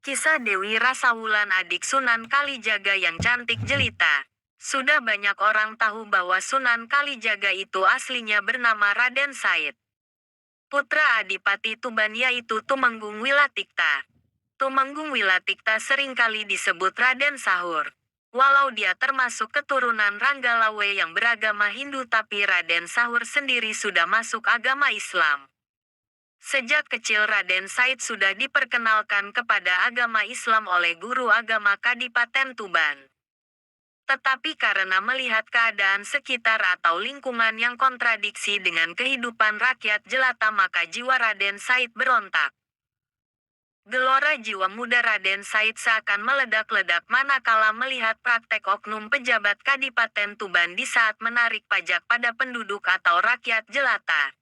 Kisah Dewi Rasawulan adik Sunan Kalijaga yang cantik jelita. Sudah banyak orang tahu bahwa Sunan Kalijaga itu aslinya bernama Raden Said. Putra Adipati Tuban yaitu Tumenggung Wilatikta. Tumenggung Wilatikta seringkali disebut Raden Sahur. Walau dia termasuk keturunan Ranggalawe yang beragama Hindu, tapi Raden Sahur sendiri sudah masuk agama Islam. Sejak kecil Raden Said sudah diperkenalkan kepada agama Islam oleh guru agama Kadipaten Tuban. Tetapi karena melihat keadaan sekitar atau lingkungan yang kontradiksi dengan kehidupan rakyat jelata, maka jiwa Raden Said berontak. Gelora jiwa muda Raden Said seakan meledak-ledak manakala melihat praktek oknum pejabat Kadipaten Tuban di saat menarik pajak pada penduduk atau rakyat jelata.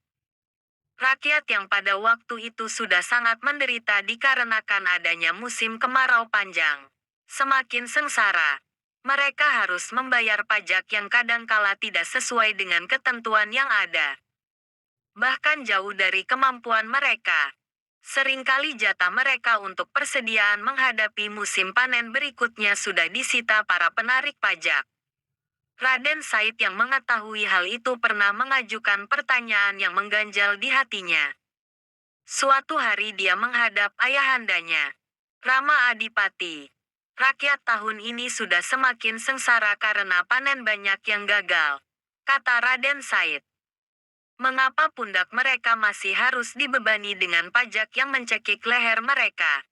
Rakyat yang pada waktu itu sudah sangat menderita dikarenakan adanya musim kemarau panjang. Semakin sengsara. Mereka harus membayar pajak yang kadangkala tidak sesuai dengan ketentuan yang ada. Bahkan jauh dari kemampuan mereka. Seringkali jatah mereka untuk persediaan menghadapi musim panen berikutnya sudah disita para penarik pajak. Raden Said yang mengetahui hal itu pernah mengajukan pertanyaan yang mengganjal di hatinya. Suatu hari dia menghadap ayahandanya. Rama Adipati. Rakyat tahun ini sudah semakin sengsara karena panen banyak yang gagal, kata Raden Said. Mengapa pundak mereka masih harus dibebani dengan pajak yang mencekik leher mereka?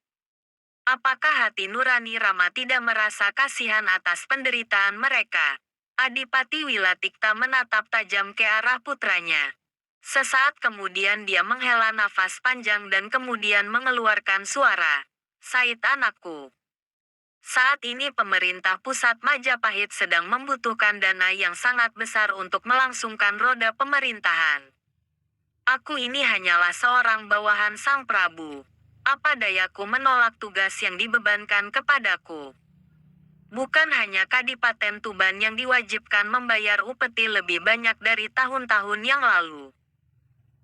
Apakah hati nurani Rama tidak merasa kasihan atas penderitaan mereka? Adipati Wilatikta menatap tajam ke arah putranya. Sesaat kemudian dia menghela nafas panjang dan kemudian mengeluarkan suara. Said anakku. Saat ini pemerintah pusat Majapahit sedang membutuhkan dana yang sangat besar untuk melangsungkan roda pemerintahan. Aku ini hanyalah seorang bawahan Sang Prabu. Apa dayaku menolak tugas yang dibebankan kepadaku? Bukan hanya Kadipaten Tuban yang diwajibkan membayar upeti lebih banyak dari tahun-tahun yang lalu.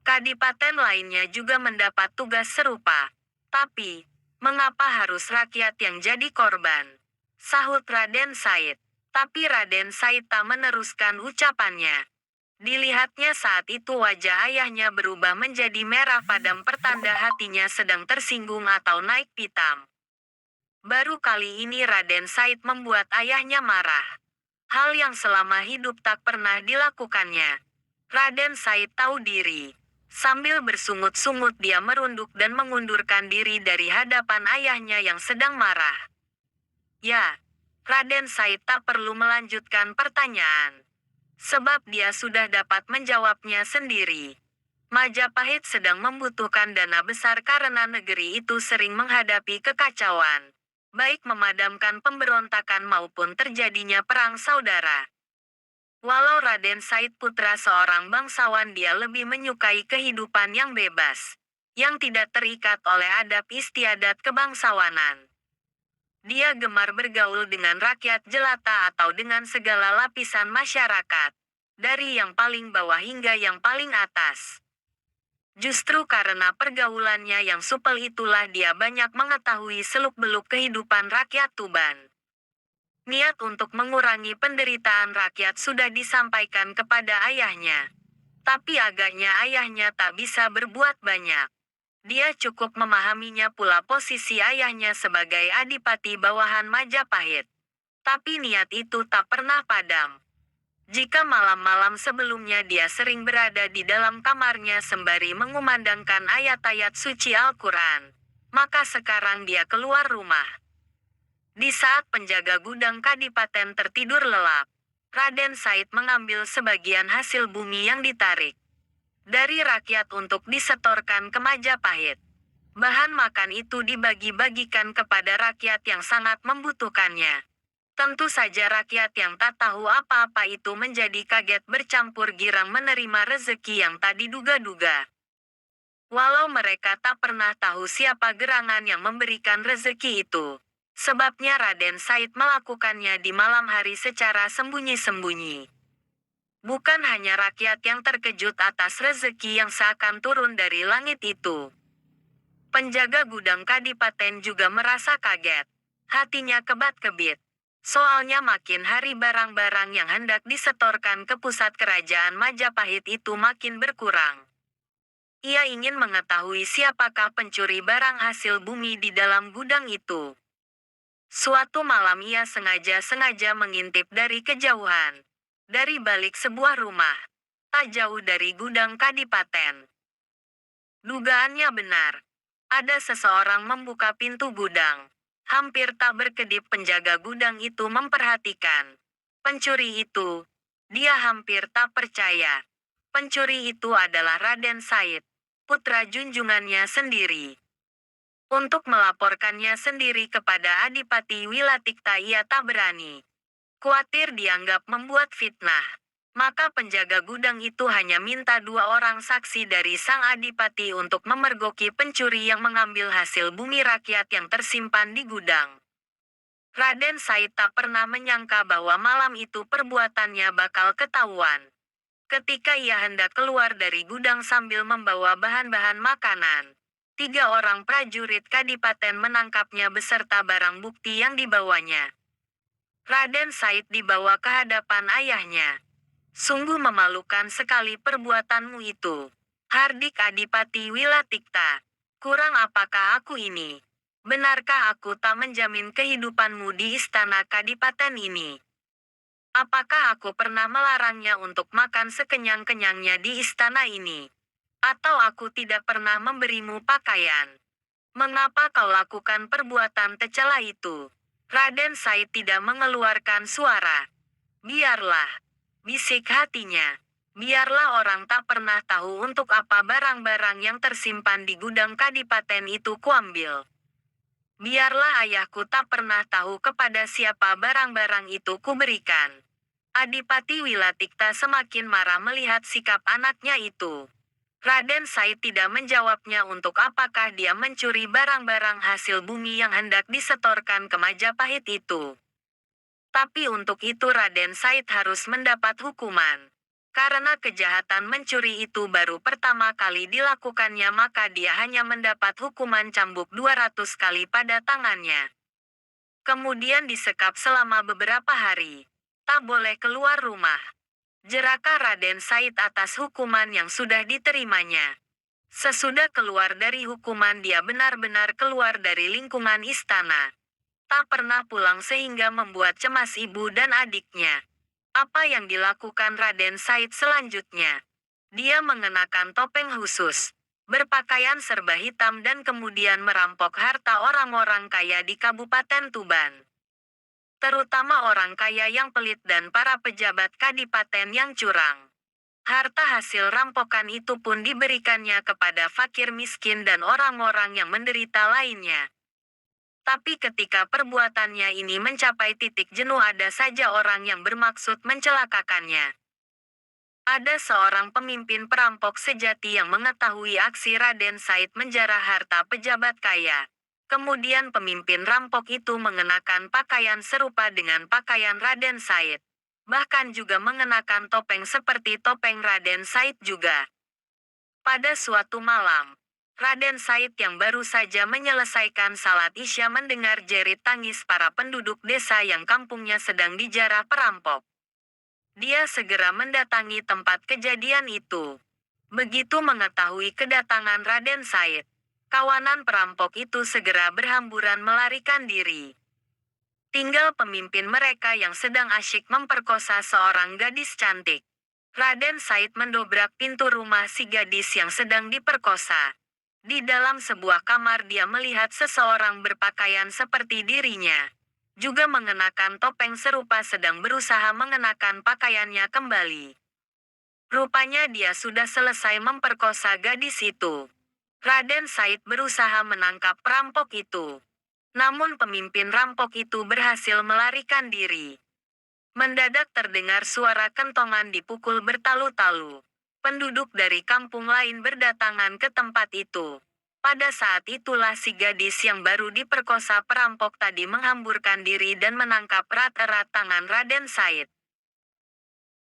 Kadipaten lainnya juga mendapat tugas serupa. Tapi, mengapa harus rakyat yang jadi korban? Sahut Raden Said. Tapi Raden Said tak meneruskan ucapannya. Dilihatnya saat itu wajah ayahnya berubah menjadi merah padam, pertanda hatinya sedang tersinggung atau naik pitam. Baru kali ini Raden Said membuat ayahnya marah. Hal yang selama hidup tak pernah dilakukannya. Raden Said tahu diri. Sambil bersungut-sungut dia merunduk dan mengundurkan diri dari hadapan ayahnya yang sedang marah. Ya, Raden Said tak perlu melanjutkan pertanyaan. Sebab dia sudah dapat menjawabnya sendiri. Majapahit sedang membutuhkan dana besar karena negeri itu sering menghadapi kekacauan. Baik memadamkan pemberontakan maupun terjadinya perang saudara. Walau Raden Said putra seorang bangsawan, dia lebih menyukai kehidupan yang bebas, yang tidak terikat oleh adab istiadat kebangsawanan. Dia gemar bergaul dengan rakyat jelata atau dengan segala lapisan masyarakat, dari yang paling bawah hingga yang paling atas. Justru karena pergaulannya yang supel itulah dia banyak mengetahui seluk-beluk kehidupan rakyat Tuban. Niat untuk mengurangi penderitaan rakyat sudah disampaikan kepada ayahnya. Tapi agaknya ayahnya tak bisa berbuat banyak. Dia cukup memahaminya pula posisi ayahnya sebagai adipati bawahan Majapahit. Tapi niat itu tak pernah padam. Jika malam-malam sebelumnya dia sering berada di dalam kamarnya sembari mengumandangkan ayat-ayat suci Al-Quran, maka sekarang dia keluar rumah. Di saat penjaga gudang Kadipaten tertidur lelap, Raden Said mengambil sebagian hasil bumi yang ditarik dari rakyat untuk disetorkan ke Majapahit. Bahan makan itu dibagi-bagikan kepada rakyat yang sangat membutuhkannya. Tentu saja rakyat yang tak tahu apa-apa itu menjadi kaget bercampur girang menerima rezeki yang tak diduga-duga. Walau mereka tak pernah tahu siapa gerangan yang memberikan rezeki itu. Sebabnya Raden Said melakukannya di malam hari secara sembunyi-sembunyi. Bukan hanya rakyat yang terkejut atas rezeki yang seakan turun dari langit itu. Penjaga gudang kadipaten juga merasa kaget. Hatinya kebat-kebit. Soalnya makin hari barang-barang yang hendak disetorkan ke pusat kerajaan Majapahit itu makin berkurang. Ia ingin mengetahui siapakah pencuri barang hasil bumi di dalam gudang itu. Suatu malam ia sengaja-sengaja mengintip dari kejauhan. Dari balik sebuah rumah. Tak jauh dari gudang kadipaten. Dugaannya benar. Ada seseorang membuka pintu gudang. Hampir tak berkedip penjaga gudang itu memperhatikan. Pencuri itu. Dia hampir tak percaya. Pencuri itu adalah Raden Said, putra junjungannya sendiri. Untuk melaporkannya sendiri kepada Adipati Wilatikta ia tak berani. Khawatir dianggap membuat fitnah. Maka penjaga gudang itu hanya minta 2 orang saksi dari sang adipati untuk memergoki pencuri yang mengambil hasil bumi rakyat yang tersimpan di gudang. Raden Said tak pernah menyangka bahwa malam itu perbuatannya bakal ketahuan. Ketika ia hendak keluar dari gudang sambil membawa bahan-bahan makanan, 3 orang prajurit kadipaten menangkapnya beserta barang bukti yang dibawanya. Raden Said dibawa ke hadapan ayahnya. Sungguh memalukan sekali perbuatanmu itu. Hardik Adipati Wilatikta. Kurang apakah aku ini? Benarkah aku tak menjamin kehidupanmu di istana kadipaten ini? Apakah aku pernah melarangnya untuk makan sekenyang-kenyangnya di istana ini? Atau aku tidak pernah memberimu pakaian? Mengapa kau lakukan perbuatan tercela itu? Raden Said tidak mengeluarkan suara. Biarlah. Bisik hatinya. Biarlah orang tak pernah tahu untuk apa barang-barang yang tersimpan di gudang kadipaten itu kuambil. Biarlah ayahku tak pernah tahu kepada siapa barang-barang itu kuberikan. Adipati Wilatikta semakin marah melihat sikap anaknya itu. Raden Said tidak menjawabnya untuk apakah dia mencuri barang-barang hasil bumi yang hendak disetorkan ke Majapahit itu. Tapi untuk itu Raden Said harus mendapat hukuman. Karena kejahatan mencuri itu baru pertama kali dilakukannya maka dia hanya mendapat hukuman cambuk 200 kali pada tangannya. Kemudian disekap selama beberapa hari. Tak boleh keluar rumah. Jerakah Raden Said atas hukuman yang sudah diterimanya. Sesudah keluar dari hukuman dia benar-benar keluar dari lingkungan istana. Tak pernah pulang sehingga membuat cemas ibu dan adiknya. Apa yang dilakukan Raden Said selanjutnya? Dia mengenakan topeng khusus, berpakaian serba hitam dan kemudian merampok harta orang-orang kaya di Kabupaten Tuban. Terutama orang kaya yang pelit dan para pejabat kadipaten yang curang. Harta hasil rampokan itu pun diberikannya kepada fakir miskin dan orang-orang yang menderita lainnya. Tapi ketika perbuatannya ini mencapai titik jenuh ada saja orang yang bermaksud mencelakakannya. Ada seorang pemimpin perampok sejati yang mengetahui aksi Raden Said menjarah harta pejabat kaya. Kemudian pemimpin rampok itu mengenakan pakaian serupa dengan pakaian Raden Said. Bahkan juga mengenakan topeng seperti topeng Raden Said juga. Pada suatu malam, Raden Said yang baru saja menyelesaikan salat Isya mendengar jerit tangis para penduduk desa yang kampungnya sedang dijarah perampok. Dia segera mendatangi tempat kejadian itu. Begitu mengetahui kedatangan Raden Said, kawanan perampok itu segera berhamburan melarikan diri. Tinggal pemimpin mereka yang sedang asyik memperkosa seorang gadis cantik. Raden Said mendobrak pintu rumah si gadis yang sedang diperkosa. Di dalam sebuah kamar dia melihat seseorang berpakaian seperti dirinya. Juga mengenakan topeng serupa sedang berusaha mengenakan pakaiannya kembali. Rupanya dia sudah selesai memperkosa gadis itu. Raden Said berusaha menangkap perampok itu. Namun pemimpin rampok itu berhasil melarikan diri. Mendadak terdengar suara kentongan dipukul bertalu-talu. Penduduk dari kampung lain berdatangan ke tempat itu. Pada saat itulah si gadis yang baru diperkosa perampok tadi menghamburkan diri dan menangkap erat-erat tangan Raden Said.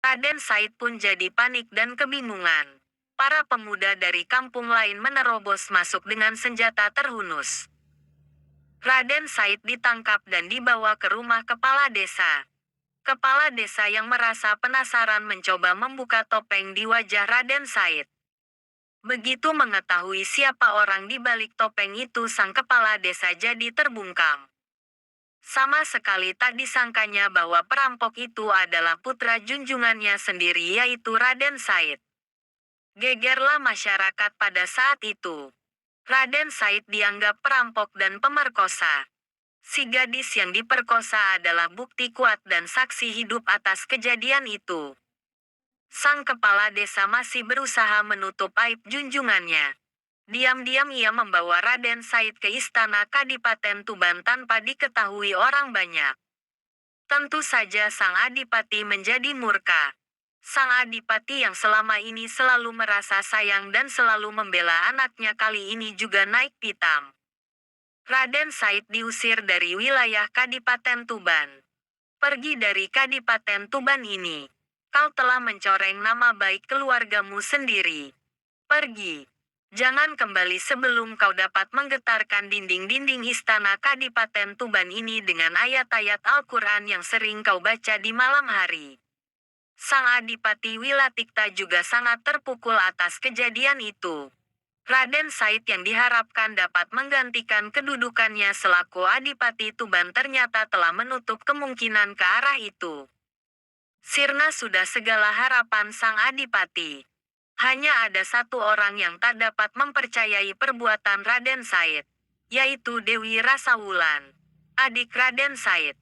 Raden Said pun jadi panik dan kebingungan. para pemuda dari kampung lain menerobos masuk dengan senjata terhunus. Raden Said ditangkap dan dibawa ke rumah kepala desa. Kepala desa yang merasa penasaran mencoba membuka topeng di wajah Raden Said. Begitu mengetahui siapa orang di balik topeng itu, sang kepala desa jadi terbungkam. Sama sekali tak disangkanya bahwa perampok itu adalah putra junjungannya sendiri, yaitu Raden Said. Gegerlah masyarakat pada saat itu. Raden Said dianggap perampok dan pemerkosa. Si gadis yang diperkosa adalah bukti kuat dan saksi hidup atas kejadian itu. Sang kepala desa masih berusaha menutup aib junjungannya. Diam-diam ia membawa Raden Said ke istana Kadipaten Tuban tanpa diketahui orang banyak. Tentu saja sang adipati menjadi murka. Sang adipati yang selama ini selalu merasa sayang dan selalu membela anaknya kali ini juga naik pitam. Raden Said diusir dari wilayah Kadipaten Tuban. Pergi dari Kadipaten Tuban ini. Kau telah mencoreng nama baik keluargamu sendiri. Pergi. Jangan kembali sebelum kau dapat menggetarkan dinding-dinding istana Kadipaten Tuban ini dengan ayat-ayat Al-Quran yang sering kau baca di malam hari. Sang Adipati Wilatikta juga sangat terpukul atas kejadian itu. Raden Said yang diharapkan dapat menggantikan kedudukannya selaku Adipati Tuban ternyata telah menutup kemungkinan ke arah itu. Sirna sudah segala harapan sang adipati. Hanya ada satu orang yang tak dapat mempercayai perbuatan Raden Said, yaitu Dewi Rasawulan, adik Raden Said.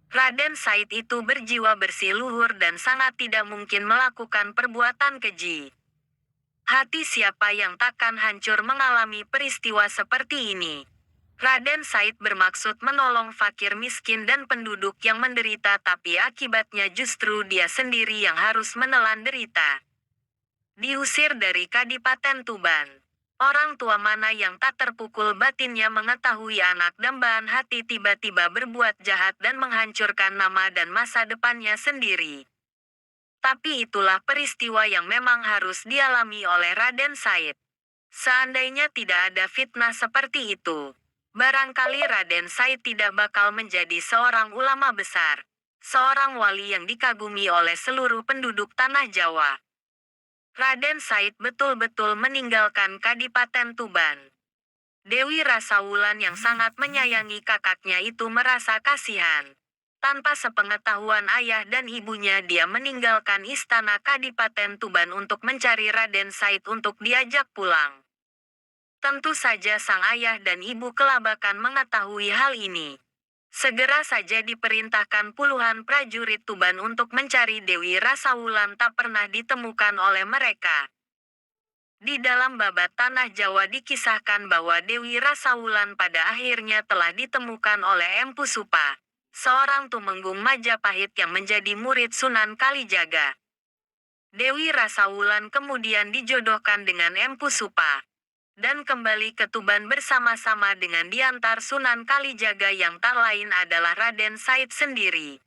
Raden Said itu berjiwa bersih luhur dan sangat tidak mungkin melakukan perbuatan keji. Hati siapa yang takkan hancur mengalami peristiwa seperti ini? Raden Said bermaksud menolong fakir miskin dan penduduk yang menderita, tapi akibatnya justru dia sendiri yang harus menelan derita. Diusir dari Kadipaten Tuban. Orang tua mana yang tak terpukul batinnya mengetahui anak dambaan hati tiba-tiba berbuat jahat dan menghancurkan nama dan masa depannya sendiri. Tapi itulah peristiwa yang memang harus dialami oleh Raden Said. Seandainya tidak ada fitnah seperti itu, barangkali Raden Said tidak bakal menjadi seorang ulama besar, seorang wali yang dikagumi oleh seluruh penduduk tanah Jawa. Raden Said betul-betul meninggalkan Kadipaten Tuban. Dewi Rasawulan yang sangat menyayangi kakaknya itu merasa kasihan. Tanpa sepengetahuan ayah dan ibunya dia meninggalkan istana Kadipaten Tuban untuk mencari Raden Said untuk diajak pulang. Tentu saja sang ayah dan ibu kelabakan mengetahui hal ini. Segera saja diperintahkan puluhan prajurit Tuban untuk mencari Dewi Rasawulan, tak pernah ditemukan oleh mereka. Di dalam babat Tanah Jawa dikisahkan bahwa Dewi Rasawulan pada akhirnya telah ditemukan oleh Empu Supa, seorang tumenggung Majapahit yang menjadi murid Sunan Kalijaga. Dewi Rasawulan kemudian dijodohkan dengan Empu Supa dan kembali ke Tuban bersama-sama dengan diantar Sunan Kalijaga yang tak lain adalah Raden Said sendiri.